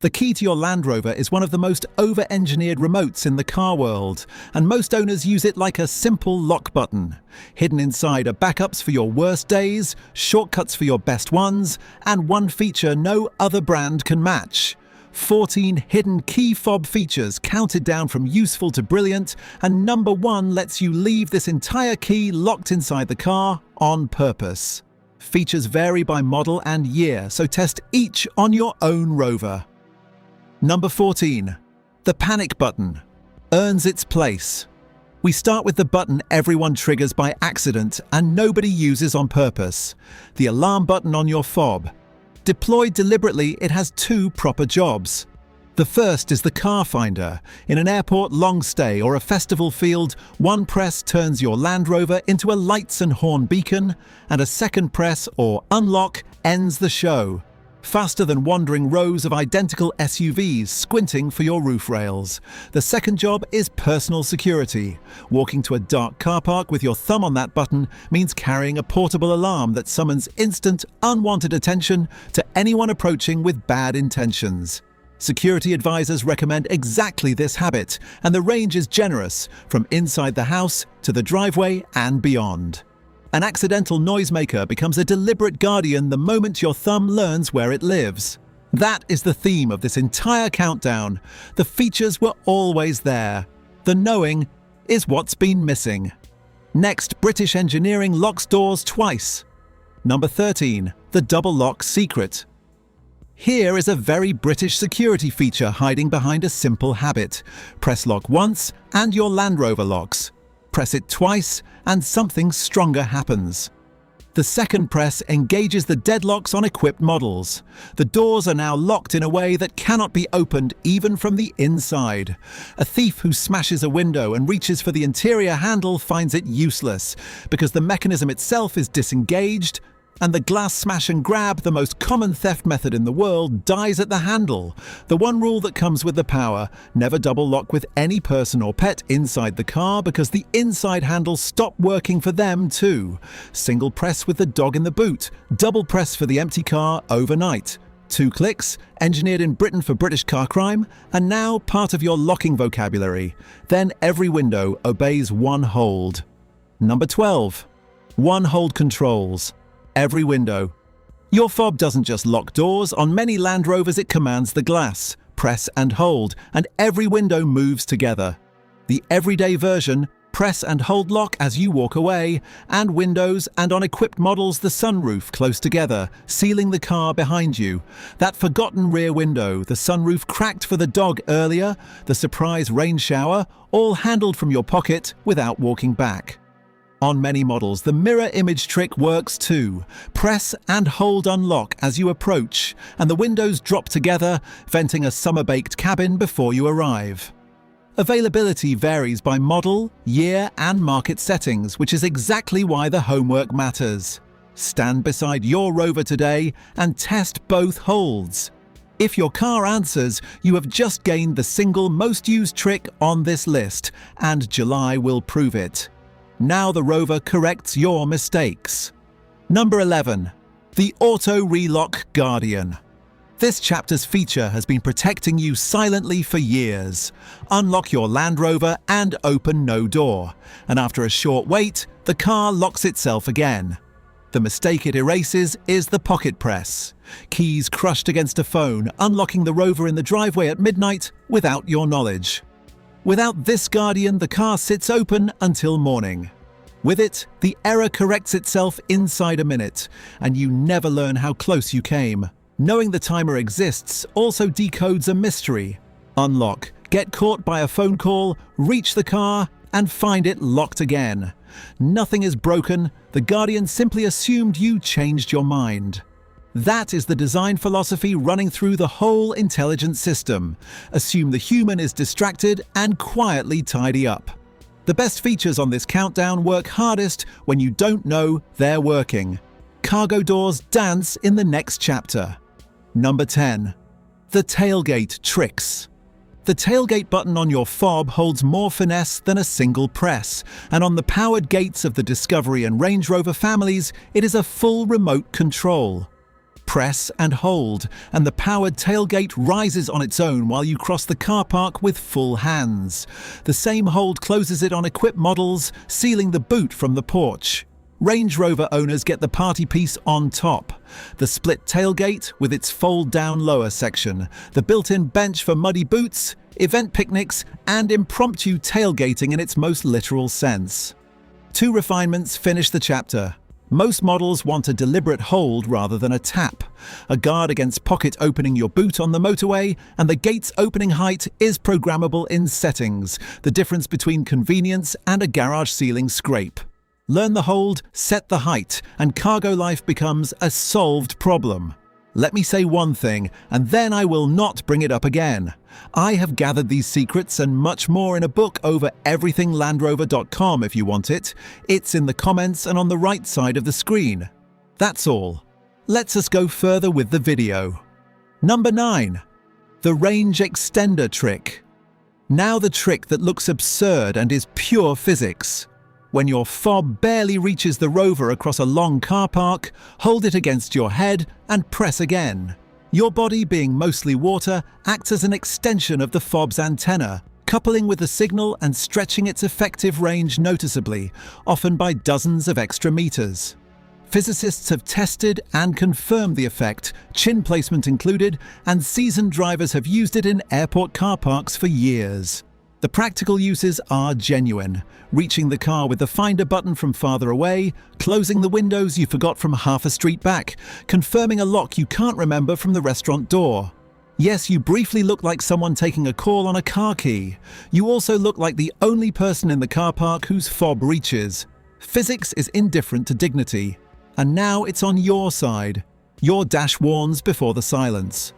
The key to your Land Rover is one of the most over-engineered remotes in the car world, and most owners use it like a simple lock button. Hidden inside are backups for your worst days, shortcuts for your best ones, and one feature no other brand can match. 14 hidden key fob features counted down from useful to brilliant, and number 1 lets you leave this entire key locked inside the car on purpose. Features vary by model and year, so test each on your own Rover. Number 14. The panic button earns its place. We start with the button everyone triggers by accident and nobody uses on purpose. The alarm button on your fob. Deployed deliberately, it has 2 proper jobs. The first is the car finder. In an airport long stay or a festival field, one press turns your Land Rover into a lights and horn beacon, and a second press or unlock ends the show. Faster than wandering rows of identical SUVs squinting for your roof rails. The second job is personal security. Walking to a dark car park with your thumb on that button means carrying a portable alarm that summons instant, unwanted attention to anyone approaching with bad intentions. Security advisors recommend exactly this habit, and the range is generous, from inside the house to the driveway and beyond. An accidental noisemaker becomes a deliberate guardian the moment your thumb learns where it lives. That is the theme of this entire countdown. The features were always there. The knowing is what's been missing. Next, British engineering locks doors twice. Number 13. The double lock secret. Here is a very British security feature hiding behind a simple habit. Press lock once and your Land Rover locks. Press it twice and something stronger happens. The second press engages the deadlocks on equipped models. The doors are now locked in a way that cannot be opened even from the inside. A thief who smashes a window and reaches for the interior handle finds it useless because the mechanism itself is disengaged, and the glass smash and grab, the most common theft method in the world, dies at the handle. The one rule that comes with the power: never double lock with any person or pet inside the car because the inside handles stop working for them too. Single press with the dog in the boot, double press for the empty car overnight. 2 clicks, engineered in Britain for British car crime, and now part of your locking vocabulary. Then every window obeys one hold. Number 12. One hold controls every window. Your fob doesn't just lock doors. On many Land Rovers it commands the glass. Press and hold, and every window moves together. The everyday version: press and hold lock as you walk away, and windows, and on equipped models the sunroof close together, sealing the car behind you. That forgotten rear window, the sunroof cracked for the dog earlier, the surprise rain shower, all handled from your pocket without walking back. On many models, the mirror image trick works too. Press and hold unlock as you approach, and the windows drop together, venting a summer-baked cabin before you arrive. Availability varies by model, year, and market settings, which is exactly why the homework matters. Stand beside your Rover today and test both holds. If your car answers, you have just gained the single most used trick on this list, and July will prove it. Now the Rover corrects your mistakes. Number 11. The Auto Relock Guardian. This chapter's feature has been protecting you silently for years. Unlock your Land Rover and open no door, and after a short wait, the car locks itself again. The mistake it erases is the pocket press. Keys crushed against a phone, unlocking the Rover in the driveway at midnight without your knowledge. Without this guardian, the car sits open until morning. With it, the error corrects itself inside a minute, and you never learn how close you came. Knowing the timer exists also decodes a mystery. Unlock, get caught by a phone call, reach the car, and find it locked again. Nothing is broken. The guardian simply assumed you changed your mind. That is the design philosophy running through the whole intelligent system. Assume the human is distracted and quietly tidy up. The best features on this countdown work hardest when you don't know they're working. Cargo doors dance in the next chapter. Number 10. The tailgate tricks. The tailgate button on your fob holds more finesse than a single press, and on the powered gates of the Discovery and Range Rover families, it is a full remote control. press and hold, and the powered tailgate rises on its own while you cross the car park with full hands. The same hold closes it on equipped models, sealing the boot from the porch. Range Rover owners get the party piece on top. The split tailgate with its fold-down lower section, the built-in bench for muddy boots, event picnics, and impromptu tailgating in its most literal sense. 2 refinements finish the chapter. Most models want a deliberate hold rather than a tap. A guard against pocket opening your boot on the motorway, and the gate's opening height is programmable in settings, the difference between convenience and a garage ceiling scrape. Learn the hold, set the height, and cargo life becomes a solved problem. Let me say one thing, and then I will not bring it up again. I have gathered these secrets and much more in a book over everythinglandrover.com if you want it. It's in the comments and on the right side of the screen. That's all. Let's us go further with the video. Number 9. The range extender trick. Now the trick that looks absurd and is pure physics. When your fob barely reaches the Rover across a long car park, hold it against your head and press again. Your body, being mostly water, acts as an extension of the fob's antenna, coupling with the signal and stretching its effective range noticeably, often by dozens of extra meters. Physicists have tested and confirmed the effect, chin placement included, and seasoned drivers have used it in airport car parks for years. The practical uses are genuine, reaching the car with the finder button from farther away, closing the windows you forgot from half a street back, confirming a lock you can't remember from the restaurant door. Yes, you briefly look like someone taking a call on a car key. You also look like the only person in the car park whose fob reaches. Physics is indifferent to dignity. And now it's on your side. Your dash warns before the silence.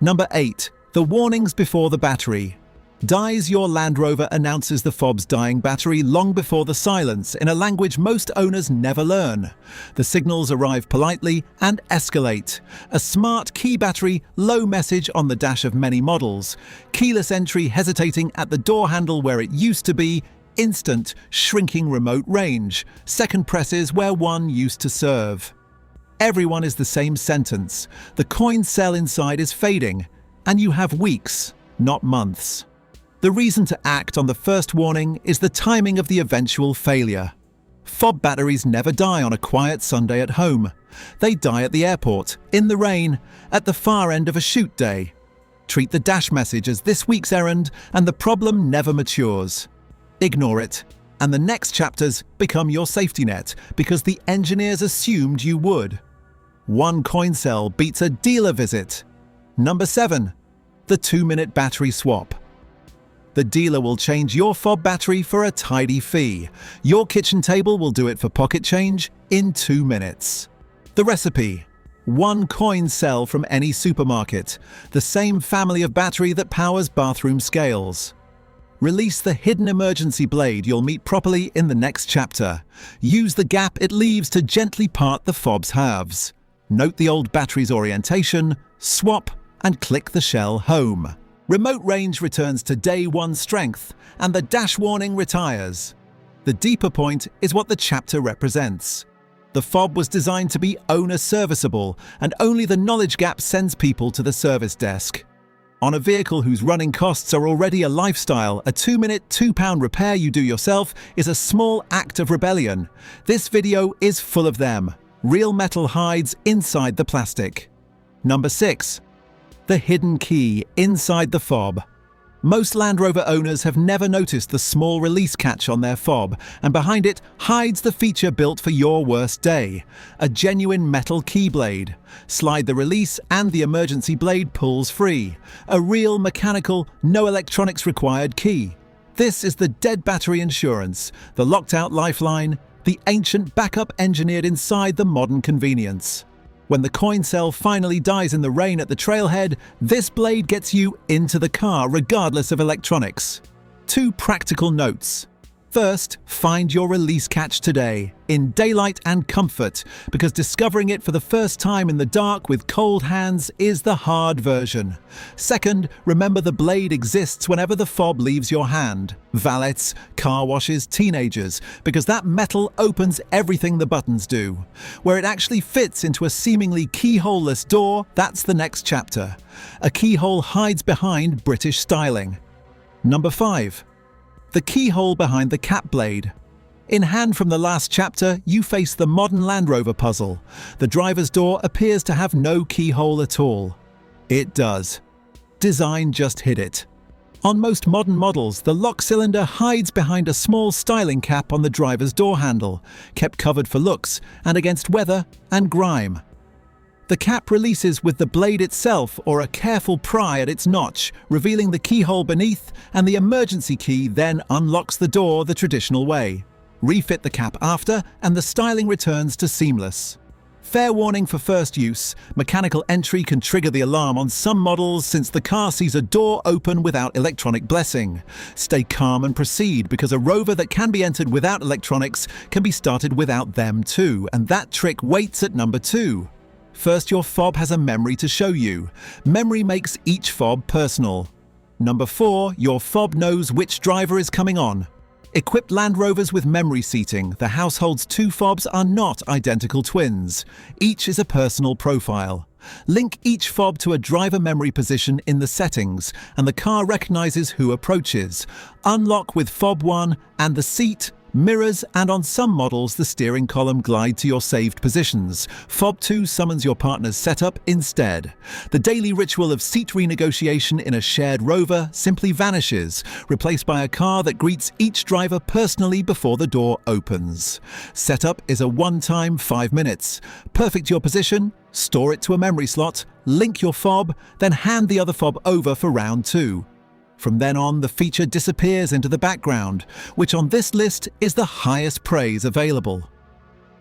Number 8. The warnings before the battery. Dies your Land Rover announces the fob's dying battery long before the silence in a language most owners never learn. The signals arrive politely and escalate. A smart key battery, low message on the dash of many models. Keyless entry hesitating at the door handle where it used to be. Instant, shrinking remote range. Second presses where one used to serve. Everyone is the same sentence. The coin cell inside is fading. And you have weeks, not months. The reason to act on the first warning is the timing of the eventual failure. Fob batteries never die on a quiet Sunday at home. They die at the airport, in the rain, at the far end of a shoot day. Treat the dash message as this week's errand and the problem never matures. Ignore it, and the next chapters become your safety net because the engineers assumed you would. One coin cell beats a dealer visit. Number 7. The 2-minute battery swap. The dealer will change your fob battery for a tidy fee. Your kitchen table will do it for pocket change in 2 minutes. The recipe: 1 coin cell from any supermarket, the same family of battery that powers bathroom scales. Release the hidden emergency blade you'll meet properly in the next chapter. Use the gap it leaves to gently part the fob's halves. Note the old battery's orientation, swap, and click the shell home. Remote range returns to day 1 strength, and the dash warning retires. The deeper point is what the chapter represents. The fob was designed to be owner serviceable, and only the knowledge gap sends people to the service desk. On a vehicle whose running costs are already a lifestyle, a 2-minute, £2 repair you do yourself is a small act of rebellion. This video is full of them. Real metal hides inside the plastic. Number 6. The hidden key inside the fob. Most Land Rover owners have never noticed the small release catch on their fob, and behind it hides the feature built for your worst day. A genuine metal key blade. Slide the release and the emergency blade pulls free. A real mechanical, no electronics required key. This is the dead battery insurance, the locked out lifeline, the ancient backup engineered inside the modern convenience. When the coin cell finally dies in the rain at the trailhead, this blade gets you into the car regardless of electronics. 2 practical notes. First, find your release catch today, in daylight and comfort, because discovering it for the first time in the dark with cold hands is the hard version. Second, remember the blade exists whenever the fob leaves your hand. Valets, car washes, teenagers, because that metal opens everything the buttons do. Where it actually fits into a seemingly keyhole-less door, that's the next chapter. A keyhole hides behind British styling. Number 5. The keyhole behind the cap blade. In hand from the last chapter, you face the modern Land Rover puzzle. The driver's door appears to have no keyhole at all. It does. Design just hid it. On most modern models, the lock cylinder hides behind a small styling cap on the driver's door handle, kept covered for looks and against weather and grime. The cap releases with the blade itself or a careful pry at its notch, revealing the keyhole beneath, and the emergency key then unlocks the door the traditional way. Refit the cap after, and the styling returns to seamless. Fair warning for first use, mechanical entry can trigger the alarm on some models since the car sees a door open without electronic blessing. Stay calm and proceed, because a Rover that can be entered without electronics can be started without them too, and that trick waits at number 2. First, your fob has a memory to show you. Memory makes each fob personal. Number 4, your fob knows which driver is coming on. Equipped Land Rovers with memory seating, the household's 2 fobs are not identical twins. Each is a personal profile. Link each fob to a driver memory position in the settings, and the car recognizes who approaches. Unlock with fob 1, and the seat, mirrors, and on some models the steering column glide to your saved positions. Fob 2 summons your partner's setup instead. The daily ritual of seat renegotiation in a shared Rover simply vanishes, replaced by a car that greets each driver personally before the door opens. Setup is a one-time 5 minutes. Perfect your position, store it to a memory slot, link your fob, then hand the other fob over for round 2. From then on, the feature disappears into the background, which on this list is the highest praise available.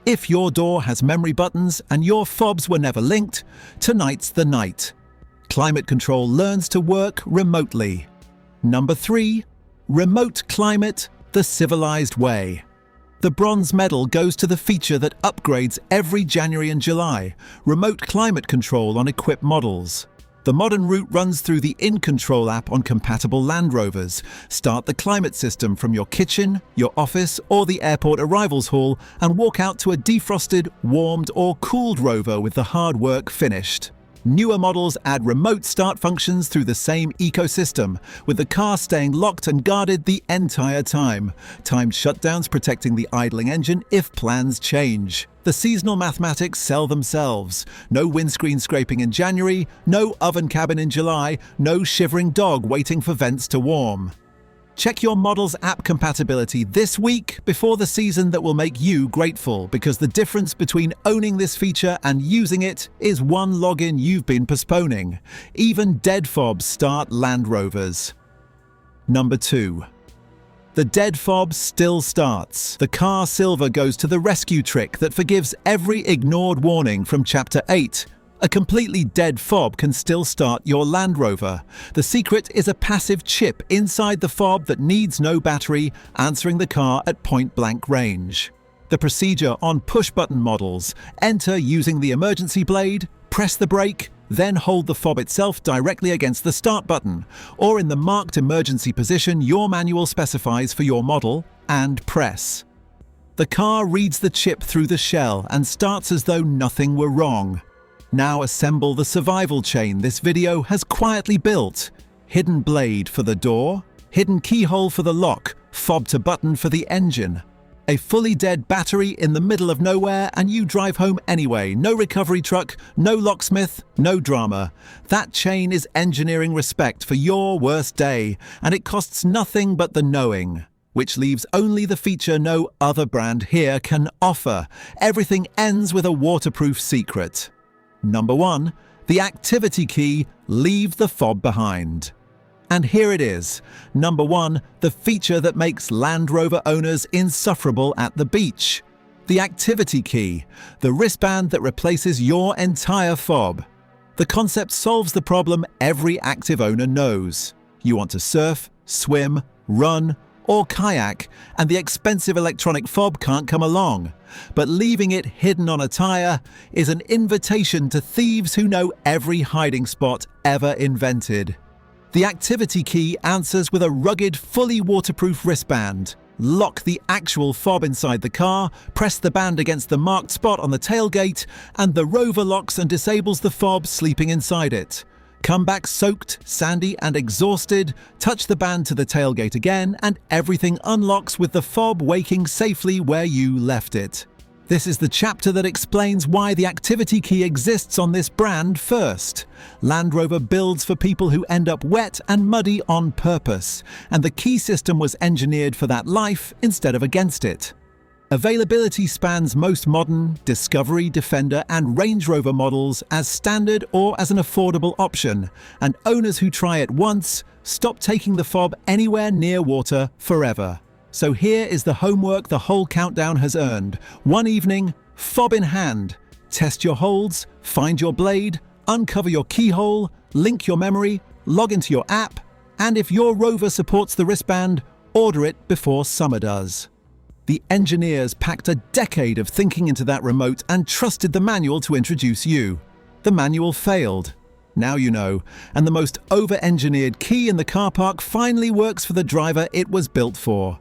If your door has memory buttons and your fobs were never linked, tonight's the night. Climate control learns to work remotely. Number 3. Remote climate the civilized way. The bronze medal goes to the feature that upgrades every January and July, remote climate control on equipped models. The modern route runs through the InControl app on compatible Land Rovers. Start the climate system from your kitchen, your office, or the airport arrivals hall, and walk out to a defrosted, warmed, or cooled Rover with the hard work finished. Newer models add remote start functions through the same ecosystem, with the car staying locked and guarded the entire time. Timed shutdowns protecting the idling engine if plans change. The seasonal mathematics sell themselves. No windscreen scraping in January, no oven cabin in July, no shivering dog waiting for vents to warm. Check your model's app compatibility this week before the season that will make you grateful, because the difference between owning this feature and using it is one login you've been postponing. Even dead fobs start Land Rovers. Number 2. The dead fob still starts. The car silver goes to the rescue trick that forgives every ignored warning from Chapter 8. A completely dead fob can still start your Land Rover. The secret is a passive chip inside the fob that needs no battery, answering the car at point-blank range. The procedure on push-button models: enter using the emergency blade, press the brake, then hold the fob itself directly against the start button, or in the marked emergency position your manual specifies for your model, and press. The car reads the chip through the shell and starts as though nothing were wrong. Now assemble the survival chain this video has quietly built. Hidden blade for the door, hidden keyhole for the lock, fob to button for the engine. A fully dead battery in the middle of nowhere and you drive home anyway. No recovery truck, no locksmith, no drama. That chain is engineering respect for your worst day, and it costs nothing but the knowing, which leaves only the feature no other brand here can offer. Everything ends with a waterproof secret. Number 1, the activity key, leave the fob behind. And here it is. Number 1, the feature that makes Land Rover owners insufferable at the beach. The activity key, the wristband that replaces your entire fob. The concept solves the problem every active owner knows. You want to surf, swim, run, or kayak, and the expensive electronic fob can't come along. But leaving it hidden on a tyre is an invitation to thieves who know every hiding spot ever invented. The activity key answers with a rugged, fully waterproof wristband. Lock the actual fob inside the car, press the band against the marked spot on the tailgate, and the Rover locks and disables the fob sleeping inside it. Come back soaked, sandy, and exhausted, touch the band to the tailgate again, and everything unlocks with the fob waking safely where you left it. This is the chapter that explains why the activity key exists on this brand first. Land Rover builds for people who end up wet and muddy on purpose, and the key system was engineered for that life instead of against it. Availability spans most modern, Discovery, Defender, and Range Rover models as standard or as an affordable option, and owners who try it once stop taking the fob anywhere near water forever. So here is the homework the whole countdown has earned. One evening, fob in hand. Test your holds, find your blade, uncover your keyhole, link your memory, log into your app, and if your Rover supports the wristband, order it before summer does. The engineers packed a decade of thinking into that remote and trusted the manual to introduce you. The manual failed. Now you know, and the most over-engineered key in the car park finally works for the driver it was built for.